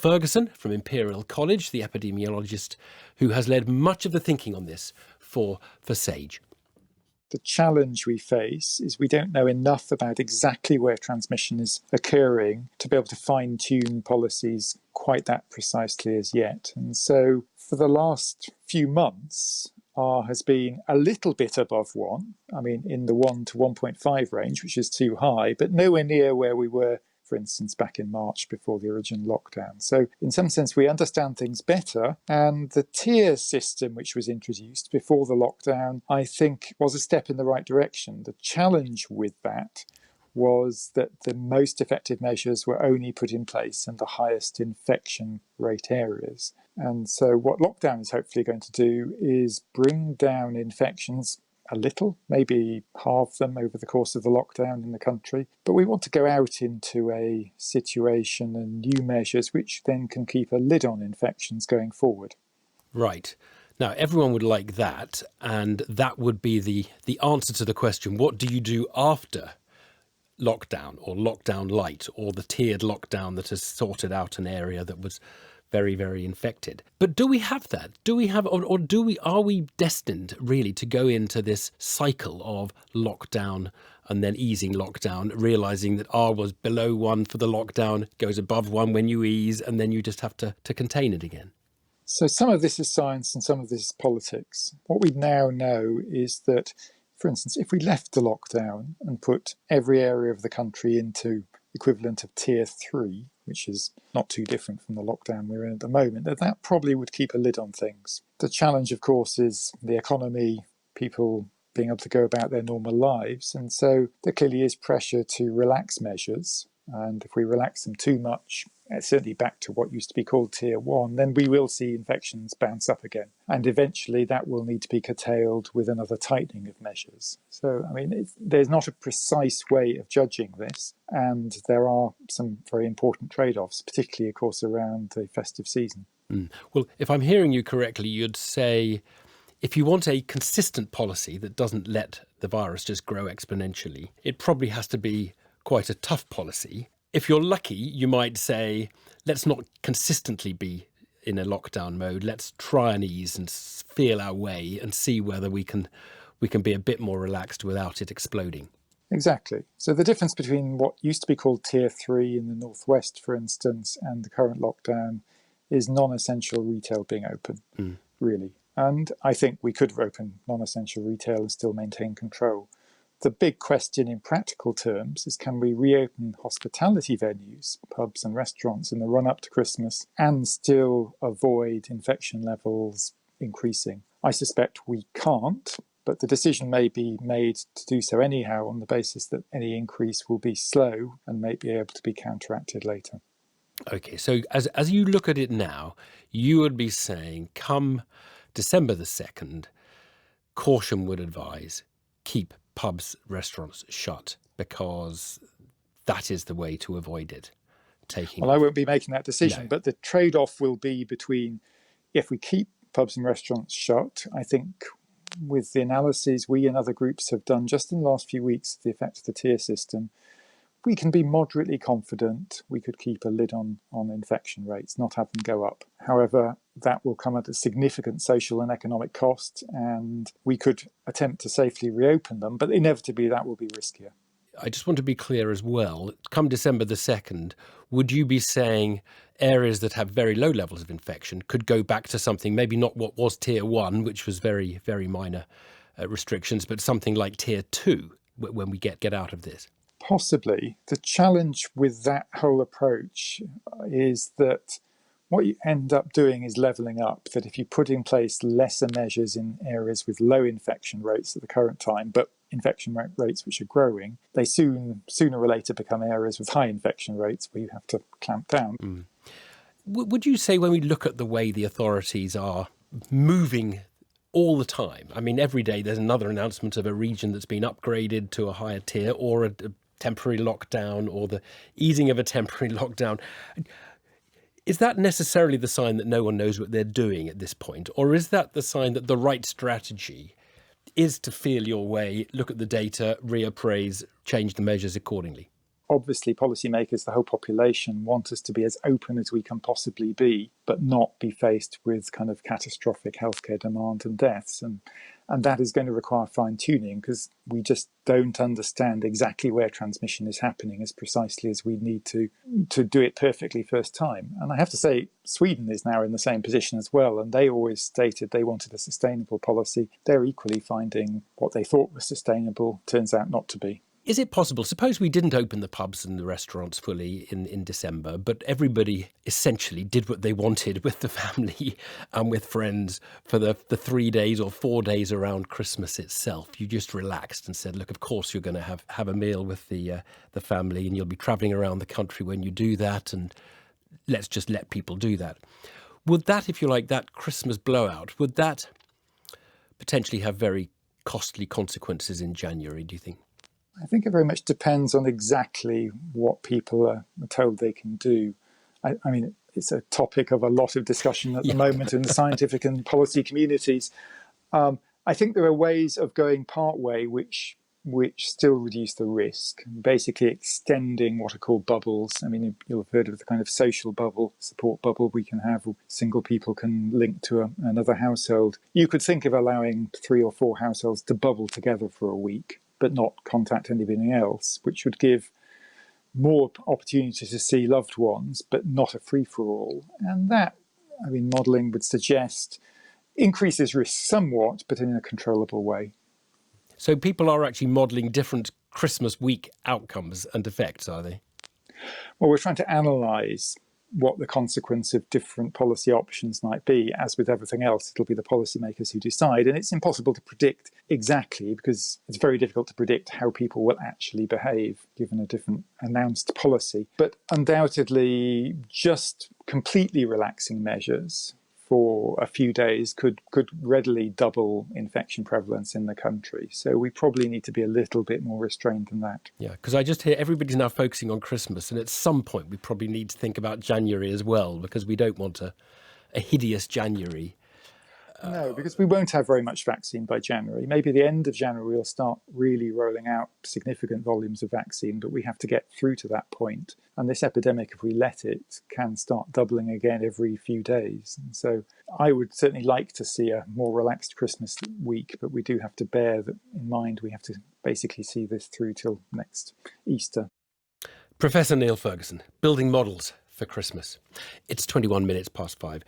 Ferguson from Imperial College, the epidemiologist who has led much of the thinking on this for SAGE. The challenge we face is we don't know enough about exactly where transmission is occurring to be able to fine-tune policies quite that precisely as yet. And so for the last few months, R has been a little bit above 1, in the 1 to 1.5 range, which is too high, but nowhere near where we were, for instance, back in March before the original lockdown. So in some sense, we understand things better. And the tier system, which was introduced before the lockdown, I think was a step in the right direction. The challenge with that was that the most effective measures were only put in place in the highest infection rate areas. And so what lockdown is hopefully going to do is bring down infections a little, maybe halve them over the course of the lockdown in the country. But we want to go out into a situation and new measures which then can keep a lid on infections going forward. Right. Now, everyone would like that, and that would be the answer to the question, what do you do after lockdown or lockdown light or the tiered lockdown that has sorted out an area that was very, very infected? But do we have that? Are we destined really to go into this cycle of lockdown and then easing lockdown, realizing that R was below 1 for the lockdown, goes above 1 when you ease, and then you just have to contain it again? So some of this is science and some of this is politics. What we now know is that, for instance, if we left the lockdown and put every area of the country into equivalent of tier 3, which is not too different from the lockdown we're in at the moment, that probably would keep a lid on things. The challenge, of course, is the economy, people being able to go about their normal lives. And so there clearly is pressure to relax measures. And if we relax them too much, certainly back to what used to be called tier 1, then we will see infections bounce up again. And eventually that will need to be curtailed with another tightening of measures. So, there's not a precise way of judging this. And there are some very important trade-offs, particularly, of course, around the festive season. Well, if I'm hearing you correctly, you'd say if you want a consistent policy that doesn't let the virus just grow exponentially, it probably has to be quite a tough policy. If you're lucky, you might say, let's not consistently be in a lockdown mode. Let's try and ease and feel our way and see whether we can be a bit more relaxed without it exploding. Exactly. So the difference between what used to be called tier 3 in the northwest, for instance, and the current lockdown is non-essential retail being open, really. And I think we could open non-essential retail and still maintain control. The big question in practical terms is, can we reopen hospitality venues, pubs and restaurants in the run-up to Christmas and still avoid infection levels increasing? I suspect we can't, but the decision may be made to do so anyhow on the basis that any increase will be slow and may be able to be counteracted later. Okay, so as you look at it now, you would be saying, come December the 2nd, caution would advise, keep pubs, restaurants shut, because that is the way to avoid it. Well, I won't be making that decision, but the trade-off will be between, if we keep pubs and restaurants shut, I think with the analyses we and other groups have done just in the last few weeks of the effect of the tier system, we can be moderately confident we could keep a lid on infection rates, not have them go up. However, that will come at a significant social and economic cost, and we could attempt to safely reopen them, but inevitably that will be riskier. I just want to be clear as well, come December the 2nd, would you be saying areas that have very low levels of infection could go back to something, maybe not what was tier 1, which was very, very minor restrictions, but something like tier 2 when we get out of this? Possibly. The challenge with that whole approach is that what you end up doing is levelling up, that if you put in place lesser measures in areas with low infection rates at the current time, but infection rates which are growing, they sooner or later become areas with high infection rates where you have to clamp down. Would you say, when we look at the way the authorities are moving all the time, every day there's another announcement of a region that's been upgraded to a higher tier, or a temporary lockdown, or the easing of a temporary lockdown, is that necessarily the sign that no one knows what they're doing at this point? Or is that the sign that the right strategy is to feel your way, look at the data, reappraise, change the measures accordingly? obviously policymakers, the whole population, want us to be as open as we can possibly be, but not be faced with kind of catastrophic healthcare demand and deaths. And that is going to require fine-tuning, because we just don't understand exactly where transmission is happening as precisely as we need to do it perfectly first time. And I have to say, Sweden is now in the same position as well, and they always stated they wanted a sustainable policy. They're equally finding what they thought was sustainable turns out not to be. Is it possible, suppose we didn't open the pubs and the restaurants fully in December, but everybody essentially did what they wanted with the family and with friends for the 3 days or 4 days around Christmas itself? You just relaxed and said, look, of course you're going to have a meal with the family, and you'll be travelling around the country when you do that, and let's just let people do that. Would that, if you like, that Christmas blowout, would that potentially have very costly consequences in January, do you think? I think it very much depends on exactly what people are told they can do. I mean, it's a topic of a lot of discussion at the moment in the scientific and policy communities. I think there are ways of going part way which still reduce the risk, basically extending what are called bubbles. I mean, you'll have heard of the kind of social bubble, support bubble we can have. Single people can link to another household. You could think of allowing 3 or 4 households to bubble together for a week, but not contact anybody else, which would give more opportunity to see loved ones, but not a free-for-all. And that, I mean, modelling would suggest increases risk somewhat, but in a controllable way. So people are actually modelling different Christmas week outcomes and effects, are they? Well, we're trying to analyse what the consequence of different policy options might be. As with everything else, it'll be the policymakers who decide. And it's impossible to predict exactly, because it's very difficult to predict how people will actually behave given a different announced policy. But undoubtedly, just completely relaxing measures for a few days could readily double infection prevalence in the country. So we probably need to be a little bit more restrained than that. Yeah, because I just hear everybody's now focusing on Christmas, and at some point we probably need to think about January as well, because we don't want a hideous January. No, because we won't have very much vaccine by January. Maybe the end of January we'll start really rolling out significant volumes of vaccine, but we have to get through to that point. And this epidemic, if we let it, can start doubling again every few days. And so I would certainly like to see a more relaxed Christmas week, but we do have to bear that in mind. We have to basically see this through till next Easter. Professor Neil Ferguson, building models for Christmas. It's 21 minutes past 5.